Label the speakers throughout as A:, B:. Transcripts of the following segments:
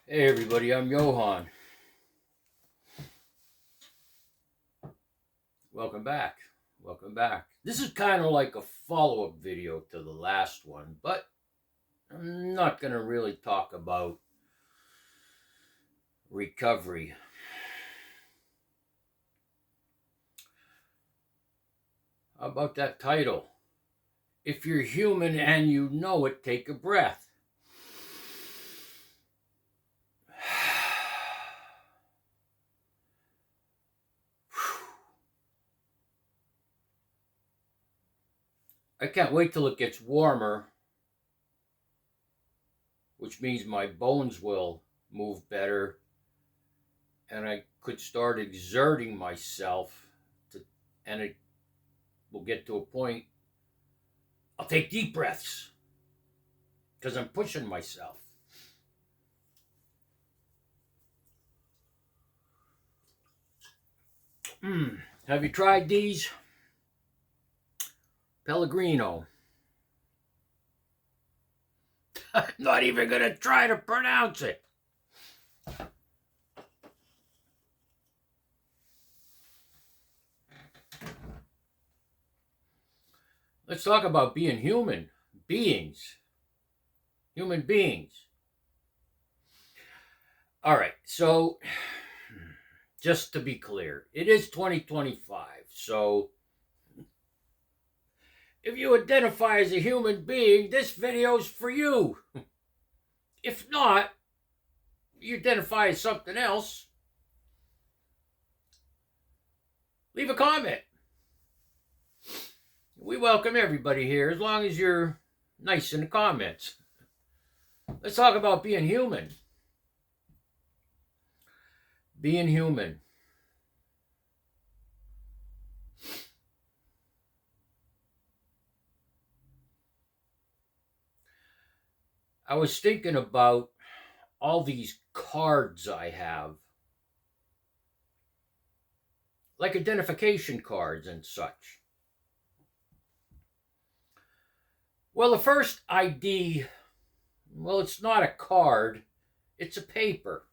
A: Hey everybody, I'm Johan. Welcome back. Welcome back. This is kind of like a follow-up video to the last one, but I'm not going to really talk about recovery. How about that title? If you're human and you know it, take a breath. I can't wait till it gets warmer, which means my bones will move better and I could start exerting myself and it will get to a point I'll take deep breaths because I'm pushing myself. Have you tried these? Pellegrino. I'm not even going to try to pronounce it. Let's talk about being human beings. Human beings. All right, so just to be clear, it is 2025. So if you identify as a human being, this video's for you. If not, you identify as something else, leave a comment. We welcome everybody here as long as you're nice in the comments. Let's talk about being human. Being human. I was thinking about all these cards I have, like identification cards and such. Well, the first ID, well, it's not a card, it's a paper.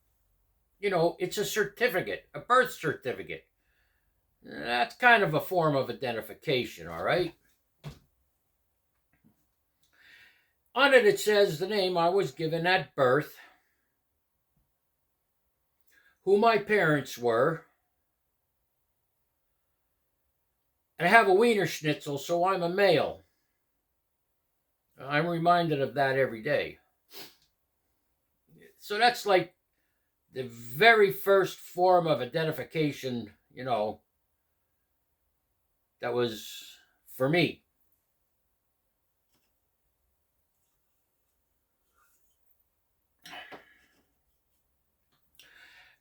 A: You know, it's a certificate, a birth certificate. That's kind of a form of identification, all right? On it says the name I was given at birth, who my parents were, and I have a Wiener Schnitzel, so I'm a male. I'm reminded of that every day. So that's like the very first form of identification, that was for me.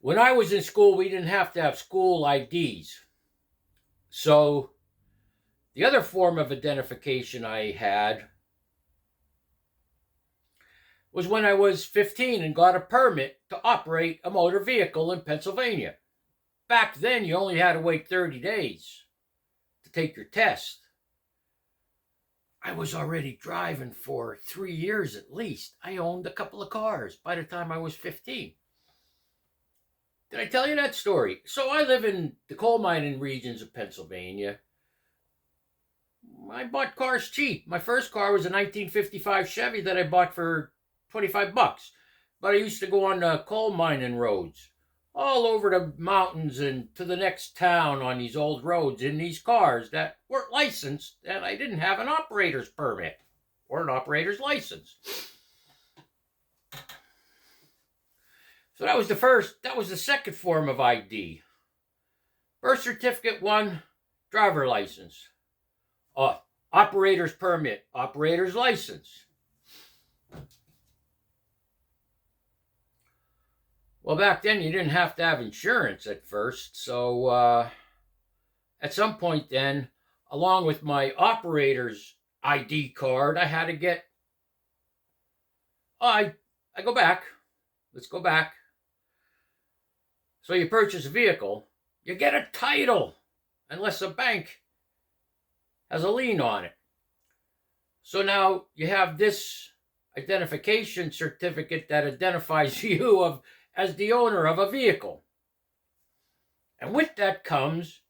A: When I was in school, we didn't have to have school IDs. So the other form of identification I had was when I was 15 and got a permit to operate a motor vehicle in Pennsylvania. Back then, you only had to wait 30 days to take your test. I was already driving for 3 years at least. I owned a couple of cars by the time I was 15. Did I tell you that story? So I live in the coal mining regions of Pennsylvania. I bought cars cheap. My first car was a 1955 Chevy that I bought for $25. But I used to go on coal mining roads all over the mountains and to the next town on these old roads in these cars that weren't licensed, and I didn't have an operator's permit or an operator's license. So that was the second form of ID. Birth certificate 1, driver license. Operator's permit, operator's license. Well, back then you didn't have to have insurance at first, so at some point then, along with my operator's ID card, I had to get. I go back. Let's go back. So you purchase a vehicle, you get a title, unless a bank has a lien on it. So now you have this identification certificate that identifies you as the owner of a vehicle. And with that comes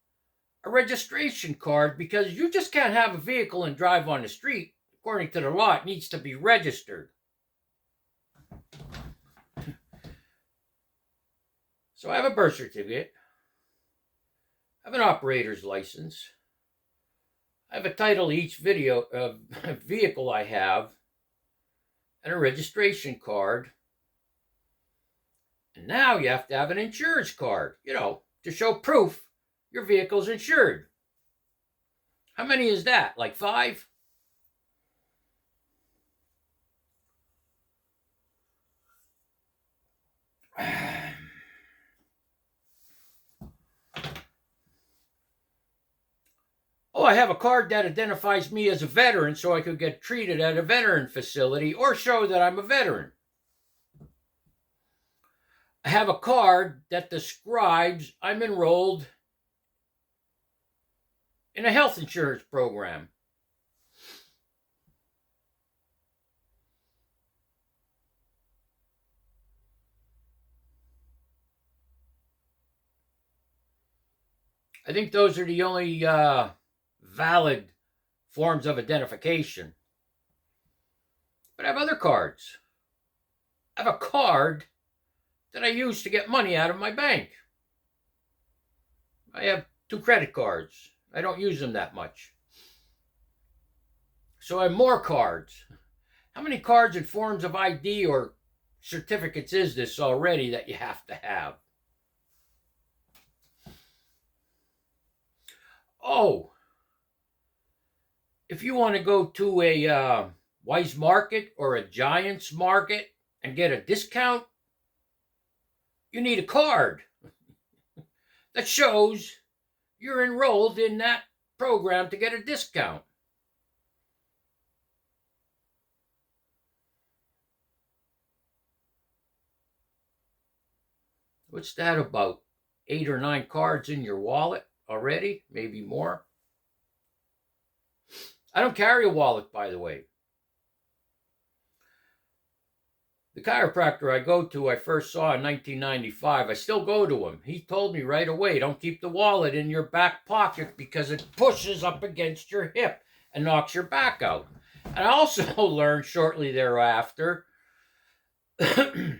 A: a registration card, because you just can't have a vehicle and drive on the street. According to the law, it needs to be registered. So I have a birth certificate. I have an operator's license. I have a title to each vehicle I have, and a registration card. And now you have to have an insurance card, to show proof your vehicle's insured. How many is that? Like 5? Oh, I have a card that identifies me as a veteran so I could get treated at a veteran facility or show that I'm a veteran. I have a card that describes I'm enrolled in a health insurance program. I think those are the only valid forms of identification. But I have other cards. I have a card that I use to get money out of my bank. I have 2 credit cards. I don't use them that much. So I have more cards. How many cards and forms of ID or certificates is this already that you have to have? Oh, if you want to go to a Weis Market or a Giants Market and get a discount, you need a card that shows you're enrolled in that program to get a discount. What's that, about 8 or 9 cards in your wallet already? Maybe more. I don't carry a wallet, by the way. The chiropractor I go to, I first saw in 1995. I still go to him. He told me right away, don't keep the wallet in your back pocket because it pushes up against your hip and knocks your back out. And I also learned shortly thereafter, I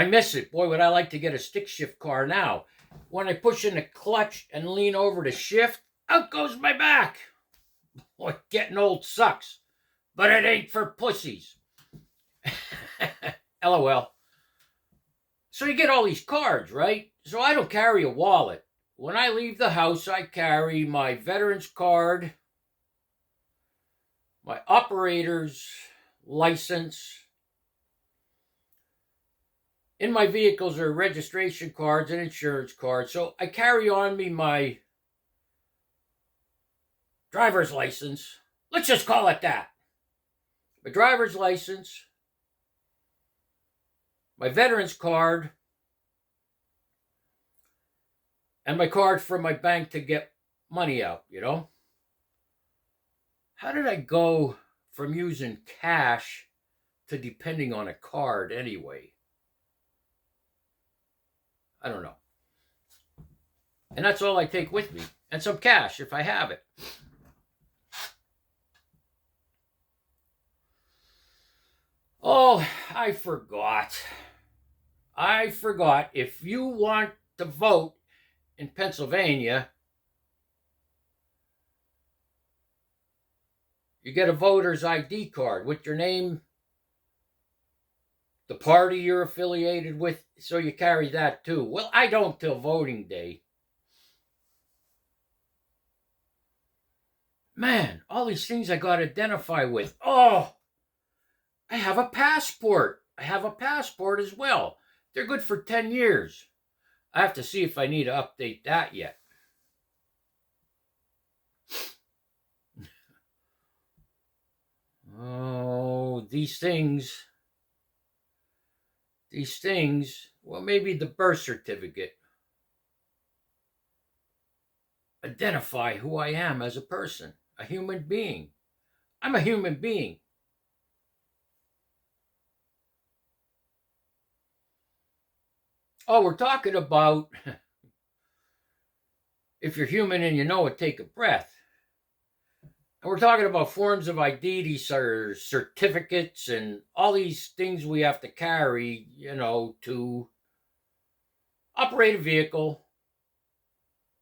A: miss it. Boy, would I like to get a stick shift car now. When I push in the clutch and lean over to shift, out goes my back. Boy, getting old sucks. But it ain't for pussies. LOL. So you get all these cards, right? So I don't carry a wallet. When I leave the house, I carry my veteran's card, my operator's license. In my vehicles are registration cards and insurance cards. So I carry on me my driver's license. Let's just call it that. My driver's license, my veteran's card, and my card from my bank to get money out, How did I go from using cash to depending on a card anyway? I don't know. And that's all I take with me. And some cash if I have it. Oh, I forgot. If you want to vote in Pennsylvania, you get a voter's ID card with your name, the party you're affiliated with, so you carry that too. Well, I don't till voting day. Man, all these things I got to identify with. Oh, I have a passport. I have a passport as well. They're good for 10 years. I have to see if I need to update that yet. Oh, these things, well, maybe the birth certificate. Identify who I am as a person, a human being. I'm a human being. Oh, we're talking about if you're human and you know it, take a breath. And we're talking about forms of ID, these are certificates and all these things we have to carry, to operate a vehicle,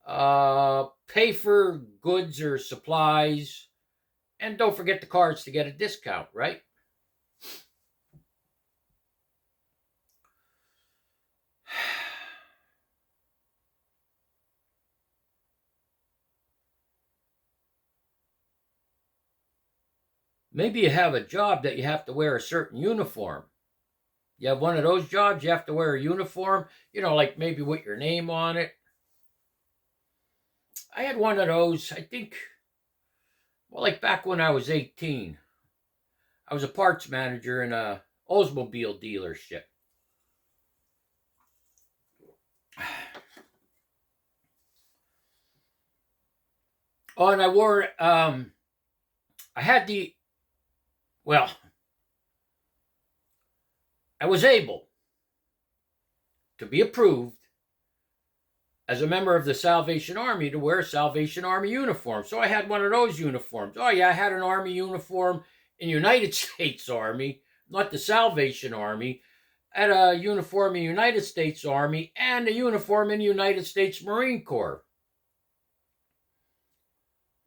A: pay for goods or supplies, and don't forget the cards to get a discount, right? Maybe you have a job that you have to wear a certain uniform. You have one of those jobs, you have to wear a uniform, like maybe with your name on it. I had one of those, I think, well, like back when I was 18. I was a parts manager in a Oldsmobile dealership. Oh, and I wore, I had well, I was able to be approved as a member of the Salvation Army to wear a Salvation Army uniform. So I had one of those uniforms. Oh, yeah, I had an Army uniform in United States Army, not the Salvation Army. I had a uniform in United States Army and a uniform in United States Marine Corps.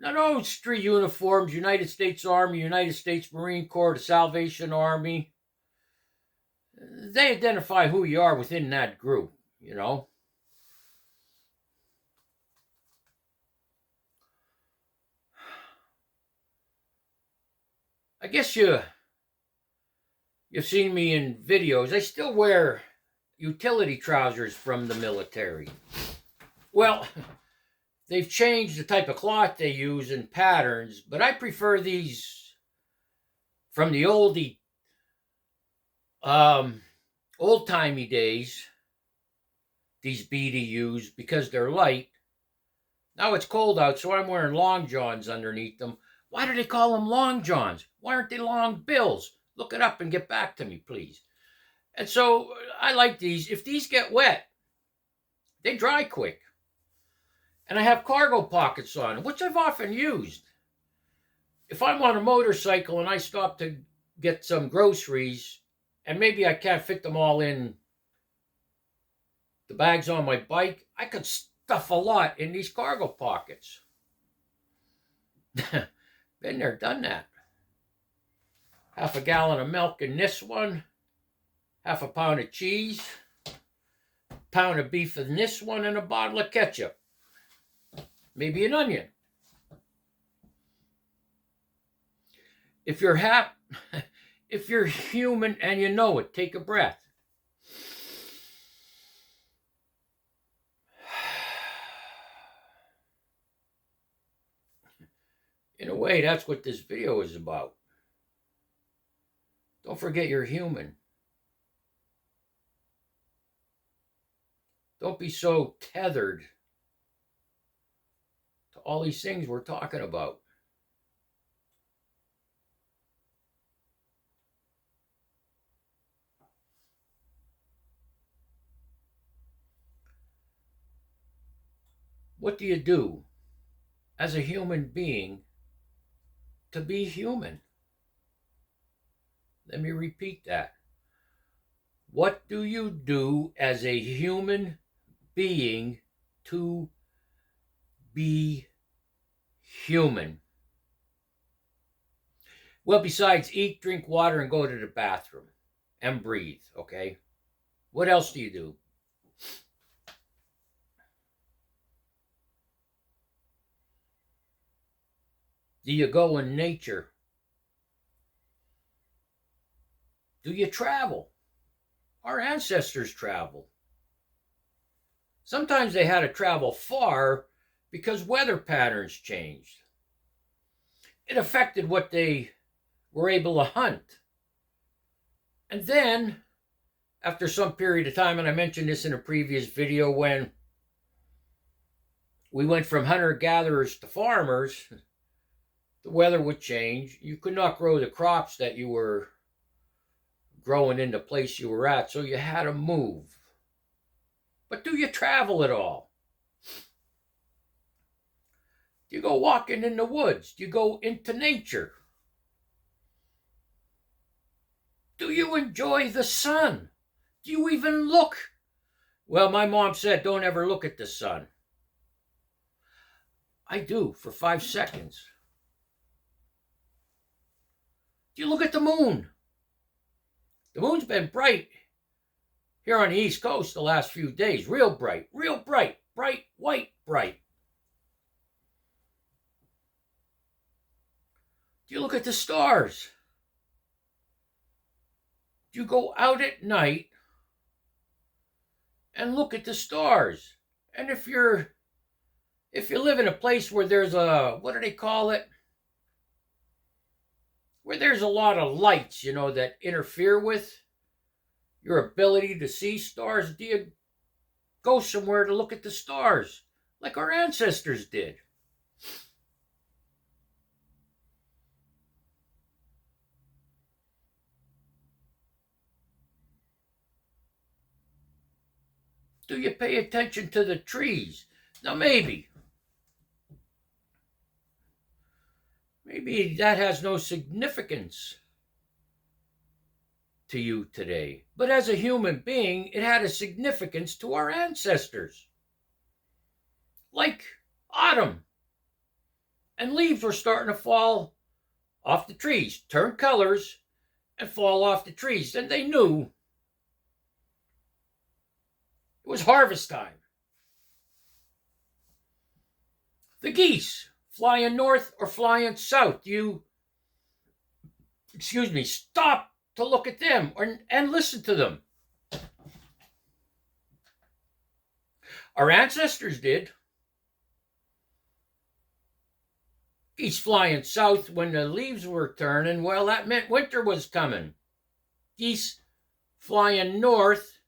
A: Now, those three uniforms, United States Army, United States Marine Corps, the Salvation Army, they identify who you are within that group, I guess you've seen me in videos. I still wear utility trousers from the military. Well, they've changed the type of cloth they use and patterns, but I prefer these from the old-timey days, these BDUs, because they're light. Now it's cold out, so I'm wearing long johns underneath them. Why do they call them long johns? Why aren't they long bills? Look it up and get back to me, please. And so I like these. If these get wet, they dry quick. And I have cargo pockets on, which I've often used. If I'm on a motorcycle and I stop to get some groceries, and maybe I can't fit them all in the bags on my bike, I could stuff a lot in these cargo pockets. Been there, done that. Half a gallon of milk in this one, half a pound of cheese, pound of beef in this one, and a bottle of ketchup. Maybe an onion. If you're if you're human and you know it, take a breath. In a way, that's what this video is about. Don't forget you're human. Don't be so tethered to all these things we're talking about. What do you do as a human being to be human? Let me repeat that. What do you do as a human being to be human? Well, besides eat, drink water, and go to the bathroom and breathe, okay? What else do you do? Do you go in nature? Do you travel? Our ancestors traveled. Sometimes they had to travel far because weather patterns changed. It affected what they were able to hunt. And then, after some period of time, and I mentioned this in a previous video, when we went from hunter-gatherers to farmers, the weather would change. You could not grow the crops that you were growing in the place you were at, so you had to move. But do you travel at all? Do you go walking in the woods? Do you go into nature? Do you enjoy the sun? Do you even look? Well, my mom said, don't ever look at the sun. I do for 5 seconds. Do you look at the moon? The moon's been bright here on the East Coast the last few days. Real bright, bright, white, bright. Do you look at the stars? Do you go out at night and look at the stars? And if you live in a place where there's what do they call it? Where there's a lot of lights, that interfere with your ability to see stars, do you go somewhere to look at the stars like our ancestors did? Do you pay attention to the trees? Now, maybe that has no significance to you today. But as a human being, it had a significance to our ancestors. Like autumn. And leaves were starting to fall off the trees, turn colors, and fall off the trees. Then they knew it was harvest time. The geese flying north or flying south. You stop to look at them and listen to them. Our ancestors did. Geese flying south when the leaves were turning, well, that meant winter was coming. Geese flying north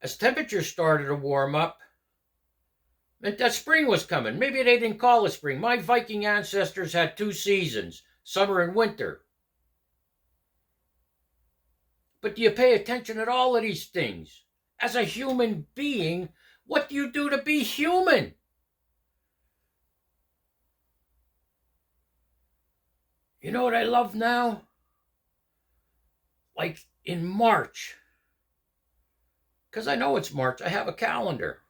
A: as temperatures started to warm up meant that spring was coming. Maybe they didn't call it spring. My Viking ancestors had 2 seasons, summer and winter. But do you pay attention at all of these things? As a human being, what do you do to be human? You know what I love now? Like in March. Because I know it's March. I have a calendar.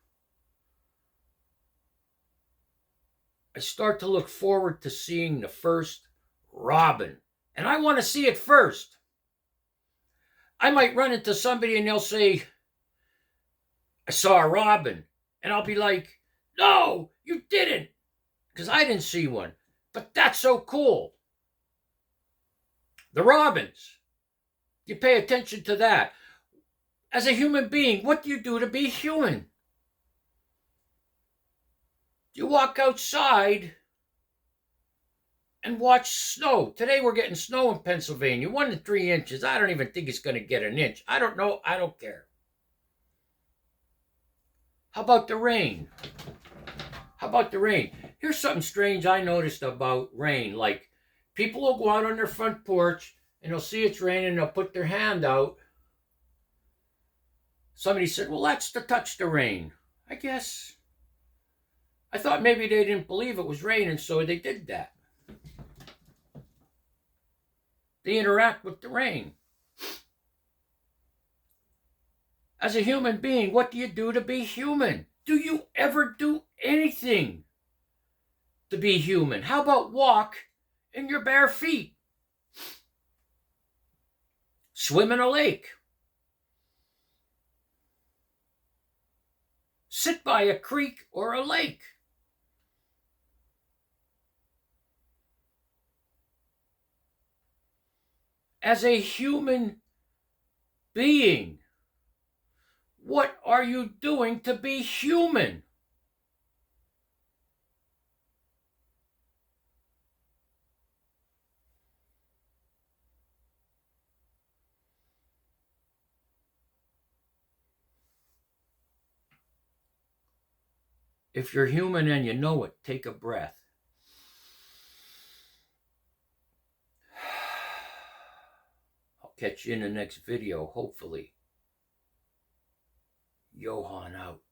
A: I start to look forward to seeing the first robin. And I want to see it first. I might run into somebody and they'll say, I saw a robin. And I'll be like, no, you didn't. Because I didn't see one. But that's so cool. The robins. You pay attention to that. As a human being, what do you do to be human? You walk outside and watch snow. Today we're getting snow in Pennsylvania, 1 to 3 inches. I don't even think it's going to get an inch. I don't know. I don't care. How about the rain? Here's something strange I noticed about rain. Like, people will go out on their front porch and they'll see it's raining and they'll put their hand out. Somebody said, well, that's to touch the rain. I guess. I thought maybe they didn't believe it was raining, so they did that. They interact with the rain. As a human being, what do you do to be human? Do you ever do anything to be human? How about walk in your bare feet? Swim in a lake. Sit by a creek or a lake. As a human being, what are you doing to be human? If you're human and you know it, take a breath. I'll catch you in the next video, hopefully. Johan out.